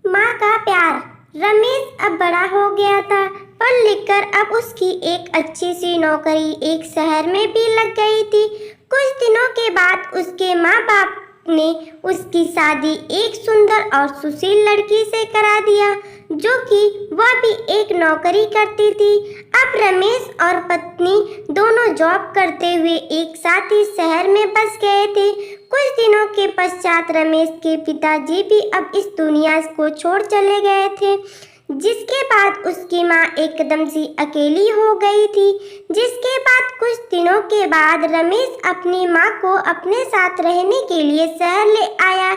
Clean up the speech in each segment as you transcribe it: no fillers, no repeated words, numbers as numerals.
माँ का प्यार। रमेश अब बड़ा हो गया था, पढ़ लिख कर अब उसकी एक अच्छी सी नौकरी एक शहर में भी लग गई थी। कुछ दिनों के बाद उसके माँ बाप ने उसकी शादी एक सुंदर और सुशील लड़की से करा दिया, जो कि वह भी एक नौकरी करती थी। अब रमेश और पत्नी दोनों जॉब करते हुए एक साथ ही शहर में बस गए थे। कुछ दिनों के पश्चात रमेश के पिताजी भी अब इस दुनिया को छोड़ चले गए थे, जिसके बाद उसकी माँ एकदम से अकेली हो गई थी। जिसके बाद कुछ दिनों के बाद रमेश अपनी माँ को अपने साथ रहने के लिए शहर ले आया।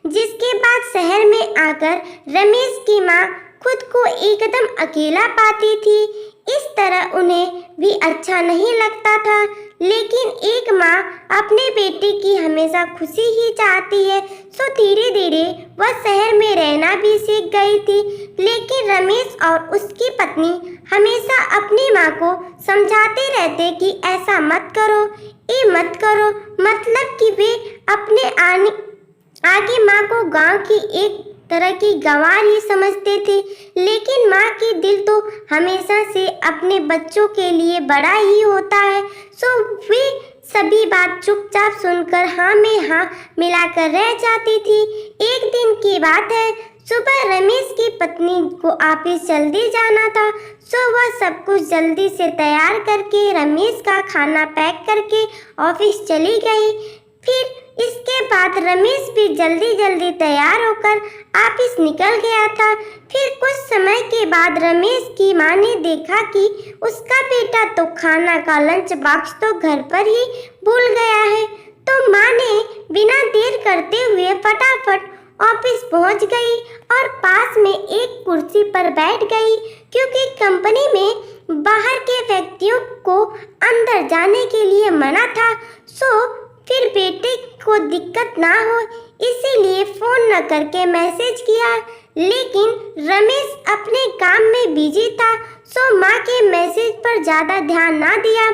जिसके बाद शहर में आकर रमेश की माँ खुद को एकदम अकेला पाती थी। इस तरह उन्हें भी अच्छा नहीं लगता था, लेकिन एक माँ अपने बेटे की हमेशा खुशी ही चाहती है, सो धीरे धीरे वह शहर में रहना भी सीख गई थी। लेकिन रमेश और उसकी पत्नी हमेशा अपनी माँ को समझाते रहते कि ऐसा मत करो, ये मत करो, मतलब कि वे अपने आगे माँ को गांव की एक तरह की गंवार ही समझते थे। लेकिन माँ की दिल तो हमेशा से अपने बच्चों के लिए बड़ा ही होता है, सो वे सभी बात चुपचाप सुनकर हाँ में हाँ मिलाकर रह जाती थी। एक दिन की बात है, सुबह रमेश की पत्नी को ऑफिस जल्दी जाना था, सो वह सब कुछ जल्दी से तैयार करके रमेश का खाना पैक करके ऑफिस चली गई। फिर इसके बाद रमेश भी जल्दी जल्दी तैयार होकर ऑफिस निकल गया था। फिर कुछ समय के बाद रमेश की माँ ने देखा कि उसका बेटा तो खाना का लंच बॉक्स तो घर पर ही भूल गया है, तो माँ ने बिना देर करते हुए फटाफट ऑफिस पहुंच गई और पास में एक कुर्सी पर बैठ गई, क्योंकि कंपनी में बाहर के व्यक्तियों को अंदर जाने के लिए मना था। सो फिर बेटे को दिक्कत ना हो इसीलिए फोन न करके मैसेज किया, लेकिन रमेश अपने काम में बिजी था, सो माँ के मैसेज पर ज़्यादा ध्यान ना दिया।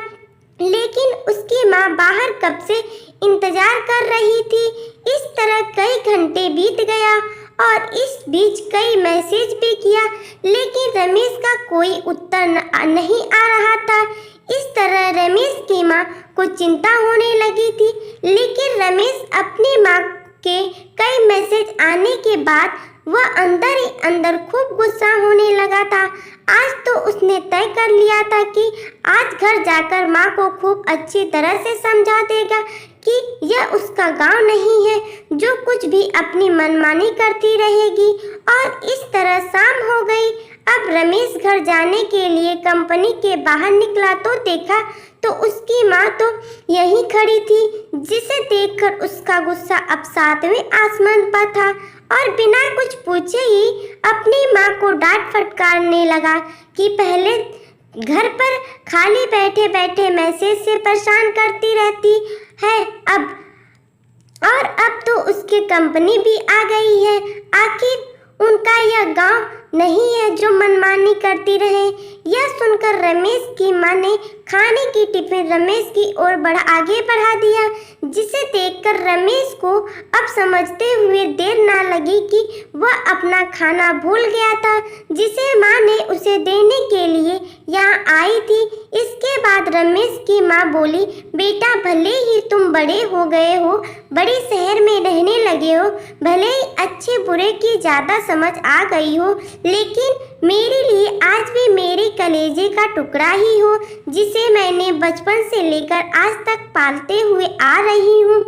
लेकिन उसकी माँ बाहर कब से इंतजार कर रही थी। इस तरह कई घंटे बीत गया और इस बीच कई मैसेज भी किया, लेकिन रमेश का कोई उत्तर नहीं आ रहा था। इस तरह रमेश की माँ को चिंता होने लगी थी। लेकिन रमेश अपनी माँ के कई मैसेज आने के बाद वह अंदर ही अंदर खूब गुस्सा होने लगा था। आज तो उसने तय कर लिया था कि आज घर जाकर माँ को खूब अच्छी तरह से समझा देगा कि यह उसका गांव नहीं है जो कुछ भी अपनी मनमानी करती रहेगी। और इस तरह शाम हो गई। अब रमेश घर जाने के लिए कंपनी के बाहर निकला तो देखा तो उसकी माँ तो यहीं खड़ी थी, जिसे देखकर उसका गुस्सा अब सातवें आसमान पर था और बिना कुछ पूछे ही अपनी माँ को डांट फटकारने लगा कि पहले घर पर खाली बैठे बैठे मैसेज से परेशान करती रहती है, अब तो उसकी कंपनी भी आ गई है। आखिर उनका यह गांव नहीं है जो मनमानी करती रहे। यह सुनकर रमेश की माँ ने खाने की टिफिन रमेश की ओर आगे बढ़ा दिया, जिसे देखकर रमेश को अब समझते हुए देर ना लगी कि वह अपना खाना भूल गया था, जिसे माँ ने उसे देने के लिए यहाँ आई थी। इसके बाद रमेश की माँ बोली, बेटा भले ही तुम बड़े हो गए हो, बड़े शहर में रहने लगे हो, भले ही अच्छे बुरे की ज़्यादा समझ आ गई हो, लेकिन मेरे लिए आज भी मेरे कलेजे का टुकड़ा ही हो, जिसे मैंने बचपन से लेकर आज तक पालते हुए आ रही हूँ।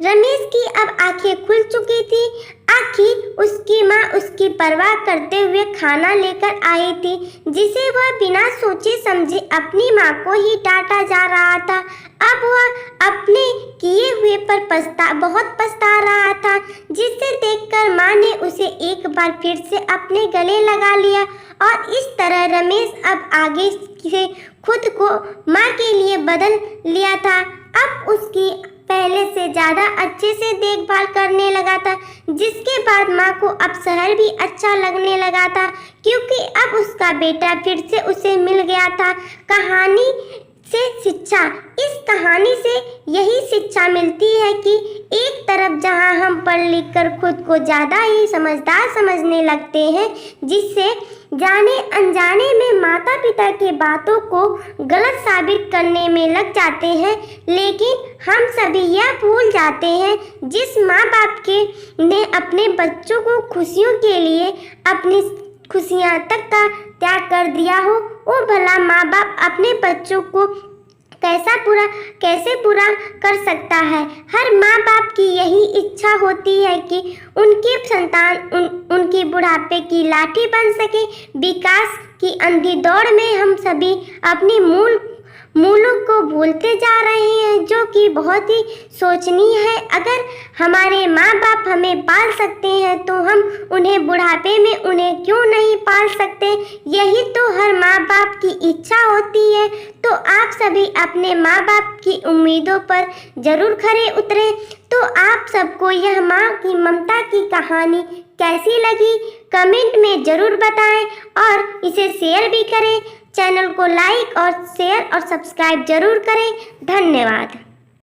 रमेश की अब आंखें खुल चुकी थी। आखिर उसकी माँ उसकी परवाह करते हुए खाना लेकर आई थी, जिसे वह बिना सोचे समझे अपनी माँ को ही डांटा जा रहा था। अब वह अपने किए हुए पर बहुत पछता रहा था, जिसे देखकर माँ ने उसे एक बार फिर से अपने गले लगा लिया। और इस तरह रमेश अब आगे से खुद को माँ के लिए बदल लिया था। अब उसकी पहले से ज़्यादा अच्छे से देखभाल करने लगा था, जिसके बाद माँ को अब शहर भी अच्छा लगने लगा था, क्योंकि अब उसका बेटा फिर से उसे मिल गया था। कहानी से शिक्षा। इस कहानी से यही शिक्षा मिलती है कि एक तरफ जहां हम पढ़ लिख कर खुद को ज़्यादा ही समझदार समझने लगते हैं, जिससे जाने अनजाने में माता पिता की बातों को गलत साबित करने में लग जाते हैं, लेकिन हम सभी यह भूल जाते हैं जिस माँ बाप के ने अपने बच्चों को खुशियों के लिए अपनी खुशियाँ तक का त्याग कर दिया हो, वो भला माँ बाप अपने बच्चों को कैसे पूरा कर सकता है। हर माँ बाप की यही इच्छा होती है कि उनकी संतान उनकी बुढ़ापे की लाठी बन सके। विकास की अंधी दौड़ में हम सभी अपनी मूलों को भूलते जा रहे हैं, जो कि बहुत ही सोचनीय है। अगर हमारे माँ बाप हमें पाल सकते हैं तो हम उन्हें बुढ़ापे में उन्हें क्यों नहीं पाल सकते। यही तो हर माँ बाप की इच्छा होती है। तो आप सभी अपने माँ बाप की उम्मीदों पर जरूर खरे उतरें। तो आप सबको यह माँ की ममता की कहानी कैसी लगी कमेंट में जरूर बताएं और इसे शेयर भी करें। चैनल को लाइक और शेयर और सब्सक्राइब जरूर करें। धन्यवाद।